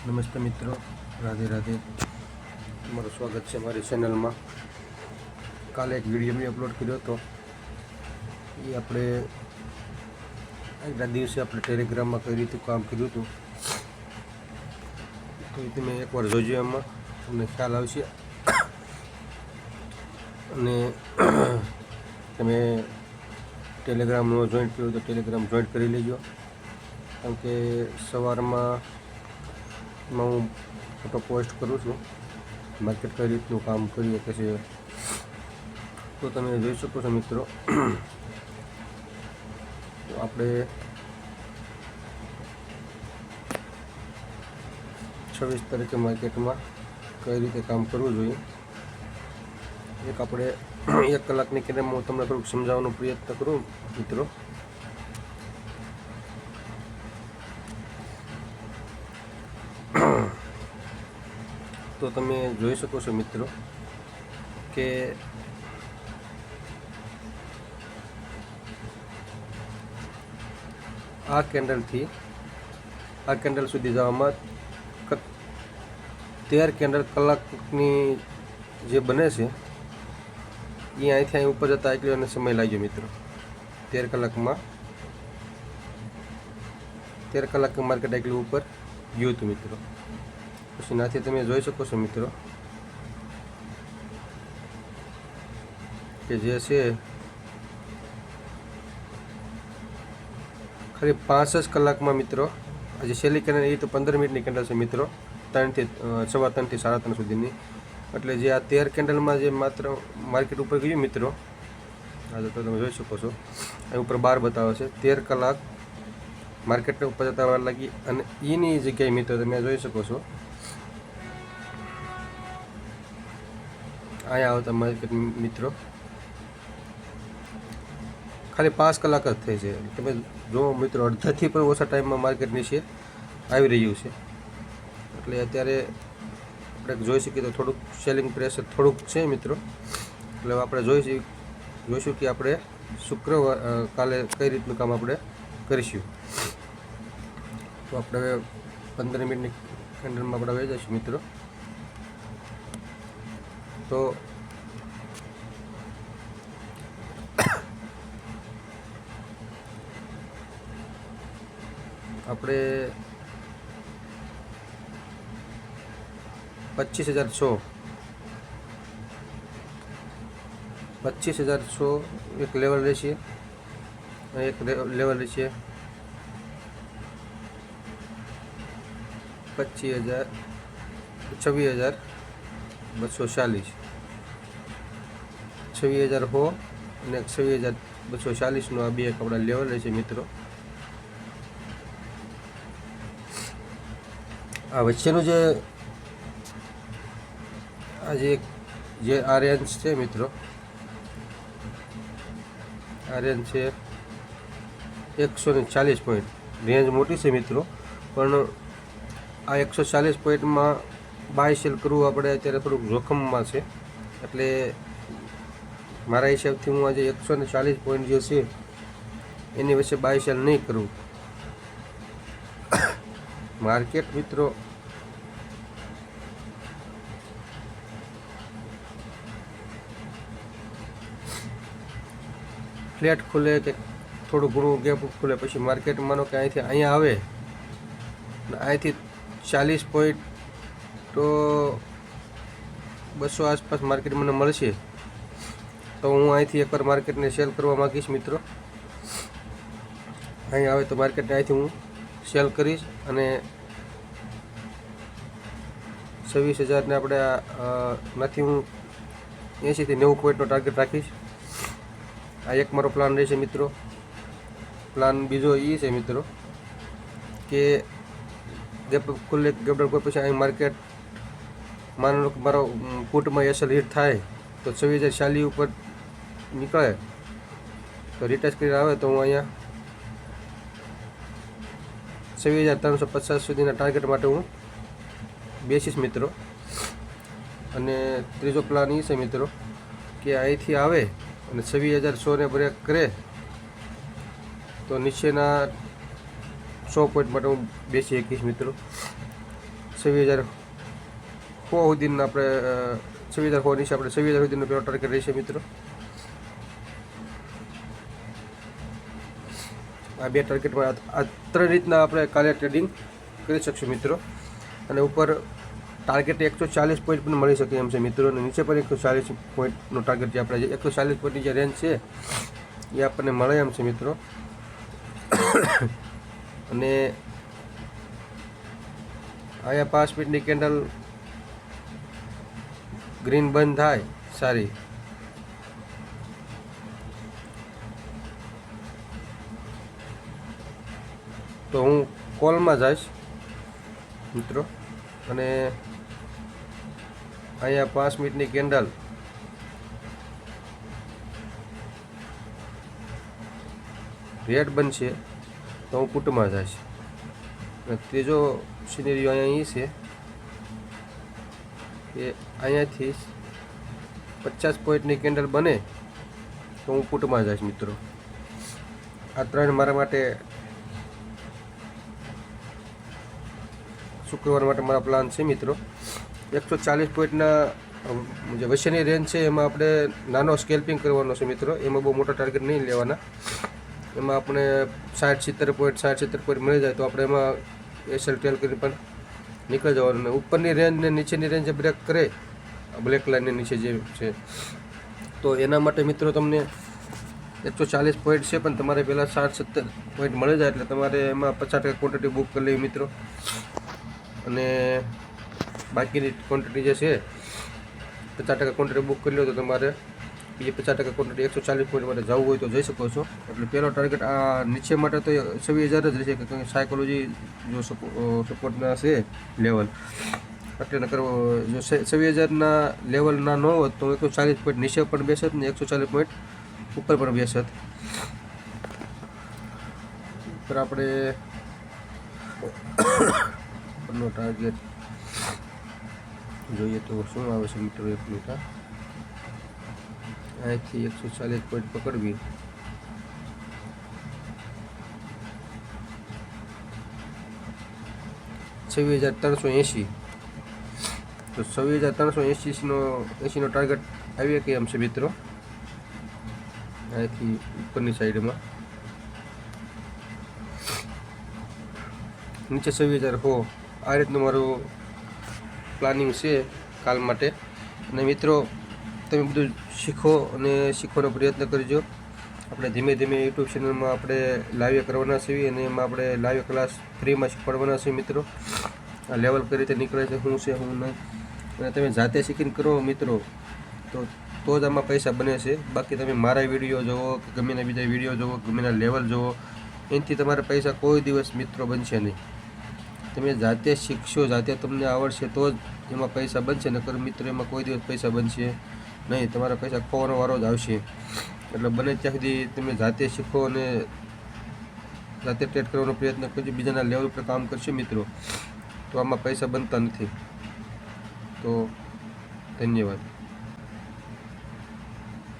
નમસ્તે મિત્રો, રાધે રાધે. તમારું સ્વાગત છે મારી ચેનલમાં. કાલે એક વિડીયો મેં અપલોડ કર્યો હતો. એ આપણે આગલા દિવસે આપણે ટેલિગ્રામમાં કઈ રીતે કામ કર્યું હતું, તો એ તમે એકવાર જોજો. એમાં તમને ખ્યાલ આવશે. અને તમે ટેલિગ્રામનો જોઈન્ટ કર્યું તો ટેલિગ્રામ જોઈન્ટ કરી લેજો. કારણ કે સવારમાં હું ફોટો પોસ્ટ કરું છું, માર્કેટ કઈ રીતનું કામ કરીએ કે છે, તો તમે જોઈ શકો છો મિત્રો. તો આપણે 26 તારીખે માર્કેટમાં કઈ રીતે કામ કરવું જોઈએ, એક આપણે 1 કલાકની કિંમતમાં હું તમને થોડુંક સમજાવવાનો પ્રયત્ન કરું મિત્રો. તો તમે જોઈ શકો છો મિત્રો કે આ કેન્ડલ સુધી જવામાં 13 કેન્ડલ કલાકની જે બને છે, એ અહીંથી અહીં ઉપર જતા એટલો એને સમય લાગ્યો મિત્રો. 13 કલાકમાં 13 કલાક માર્કેટ એટલું ઉપર ગયું હતું મિત્રો. પછી નાથી તમે જોઈ શકો છો મિત્રો કે જે છે ખાલી 5 જ કલાકમાં મિત્રો. આજે છેલ્લી કેન્ડલ એ તો 15 મિનિટની કેન્ડલ છે મિત્રો, 3 થી 3:15 સુધીની. એટલે જે આ 13 કેન્ડલમાં જે માત્ર માર્કેટ ઉપર ગયું મિત્રો, આજે તો તમે જોઈ શકો છો અહીં ઉપર 12 બતાવે છે. 13 કલાક માર્કેટને ઉપર જતા વાર લાગી. અને એની જગ્યાએ મિત્રો તમે જોઈ શકો છો અહીંયા આવતા માર્કેટ મિત્રો ખાલી 5 કલાક જ થઈ છે. તમે જો મિત્રો, અડધાથી પણ ઓછા ટાઈમમાં માર્કેટ નીચે આવી રહ્યું છે. એટલે અત્યારે આપણે જોઈ શકીએ તો થોડુંક સેલિંગ પ્રેશર થોડુંક છે મિત્રો. એટલે આપણે જોઈશું કે આપણે શુક્રવાર કાલે કઈ રીતનું કામ આપણે કરીશું. તો આપણે 15 મિનિટની કેન્ડલમાં આપણે આવી જઈશું મિત્રો. તો આપણે 25,100 એક લેવલ રહેશે, એક લેવલ રહેશે 26,240, 26,000 હો અને 26,240 નો આ બે આપણા લેવલ રહેશે મિત્રો. આ વચ્ચેનું જે આ રેન્જ છે મિત્રો, આ રેન્જ છે 140 પોઈન્ટ. રેન્જ મોટી છે મિત્રો, પણ આ 140 પોઈન્ટમાં બાય સેલ કરવું આપણે અત્યારે થોડુંક જોખમમાં છે. એટલે મારા હિસાબથી હું આજે 140 પોઈન્ટ જે છે એની વચ્ચે બાય સેલ નહીં કરું. માર્કેટ મિત્રો ફ્લેટ ખુલે કે થોડું ઘણું ગેપ ખુલે, પછી માર્કેટ માનો કે અહીંથી અહીંયા આવે, અહીંથી 40 પોઈન્ટ તો 200 આસપાસ માર્કેટ મને મળશે, તો હું અહીંથી એકવાર માર્કેટને સેલ કરવા માગીશ મિત્રો. અહીં આવે તો માર્કેટને અહીંથી હું સેલ કરીશ અને 26,000 ને આપણે નથી હું 80 થી 90 પોઈન્ટનો ટાર્ગેટ રાખીશ. આ એક મારો પ્લાન રહેશે મિત્રો. પ્લાન બીજો એ છે મિત્રો કે ગેપ ખુલ્લે ગેપ કોઈ પછી અહીં માર્કેટ માનો કે મારો પુટમાં એસએલ હિટ થાય તો 26,040 ઉપર નીકળે તો રિટેસ્ટ કરીને આવે તો હું અહીંયા 26,350 સુધીના ટાર્ગેટ માટે હું બેસીશ મિત્રો. અને ત્રીજો પ્લાન એ છે મિત્રો કે અહીંથી આવે અને 26,100 ને બ્રેક કરે તો નીચેના 100 પોઈન્ટ માટે હું બેસી શકીશ મિત્રો. 26,000 સુધીના આપણે 26,000 નીચે આપણે 26,000 સુધીનો પહેલો ટાર્ગેટ રહેશે મિત્રો. આ બે ટાર્ગેટમાં આ 3 રીતના આપણે કાલે ટ્રેડિંગ કરી શકશું મિત્રો. અને ઉપર ટાર્ગેટ 140 પોઈન્ટ પણ મળી શકે એમ છે મિત્રો, અને નીચે પણ 140 પોઈન્ટનો ટાર્ગેટ જે આપણે 140 પોઈન્ટની જે રેન્જ છે એ આપણને મળે એમ છે મિત્રો. અને અહીંયા 5 મિનિટની કેન્ડલ ગ્રીન બંધ થાય સારી, તો હું કોલમાં જઈશ મિત્રો. અને અહીંયા 5 મિનિટની કેન્ડલ રેડ બનશે તો હું પુટમાં જઈશ. અને ત્રીજો સિનેરિયો અહીંયા છે કે અહીંયાથી 50 પોઈન્ટની કેન્ડલ બને તો હું પુટમાં જઈશ મિત્રો. આ 3 મારા માટે શુક્રવાર માટે મારા પ્લાન છે મિત્રો. 140 પોઈન્ટના જે વચ્ચેની રેન્જ છે એમાં આપણે નાનો સ્કેલ્પિંગ કરવાનો છે મિત્રો. એમાં બહુ મોટા ટાર્ગેટ નહીં લેવાના. એમાં આપણે 60-70 પોઈન્ટ મળી જાય તો આપણે એમાં એસએલ ટેલ કરી પણ નીકળી જવાનું. અને ઉપરની રેન્જ ને નીચેની રેન્જ બ્રેક કરે બ્લેક લાઇનની નીચે જે છે તો એના માટે મિત્રો તમને 140 પોઈન્ટ છે, પણ તમારે પહેલાં 60-70 પોઈન્ટ મળી જાય એટલે તમારે એમાં 50% ક્વોન્ટિટી બુક કરી લેવી મિત્રો. અને બાકીની ક્વોન્ટિટી જે છે 50% ક્વોન્ટિટી બુક કરી લો તો તમારે બીજી 50% ક્વોન્ટિટી 140 પોઈન્ટ માટે જવું હોય તો જઈ શકો છો. એટલે પહેલો ટાર્ગેટ આ નીચે માટે તો 26,000 જ રહેશે, કે સાયકોલોજી જો સપોર્ટના છે લેવલ એટલે નકર જો 26,000ના લેવલના ન હોત તો 140 પોઈન્ટ નીચે પણ બેસત ને 140 પોઈન્ટ ઉપર પણ બેસત. પર આપણે નો ટાર્ગેટ જોઈએ તો શું આવે છે મિત્રો. 1 મિનિટ, અહીંથી 140 પોઈન્ટ પકડવી, $26,380. તો 26,380 નો ટાર્ગેટ આવી કે એમ છે મિત્રો. અહીંથી ઉપરની સાઈડમાં નીચે 26,000 આ રીતનું મારું પ્લાનિંગ છે કાલ માટે. અને મિત્રો તમે બધું શીખો અને શીખવાનો પ્રયત્ન કરજો. આપણે ધીમે ધીમે યુટ્યુબ ચેનલમાં આપણે લાઈવ કરવાના છીએ અને એમાં આપણે લાઈવ ક્લાસ ફ્રીમાં શીખવાડવાના છીએ મિત્રો. આ લેવલ કઈ રીતે નીકળે છે, શું છે શું નહીં, અને તમે જાતે શીખીને કરો મિત્રો તો જ આમાં પૈસા બને છે. બાકી તમે મારા વિડીયો જુઓ કે ગમેના બીજા વિડીયો જુઓ, ગમેના લેવલ જુઓ, એનાથી તમારા પૈસા કોઈ દિવસ મિત્રો બનશે નહીં. તમે જાતે શીખશો, જાતે તમને આવડશે તો જ એમાં પૈસા બનશે, નકર મિત્રો એમાં કોઈ દિવસ પૈસા બનશે નહીં. તમારા પૈસા ખોવાનો વારો જ આવશે. એટલે બને ત્યાં સુધી તમે જાતે શીખો અને જાતે ટ્રેડ કરવાનો પ્રયત્ન કરજો. બીજાના લેવલ પર કામ કરશો મિત્રો તો આમાં પૈસા બનતા નથી. તો ધન્યવાદ.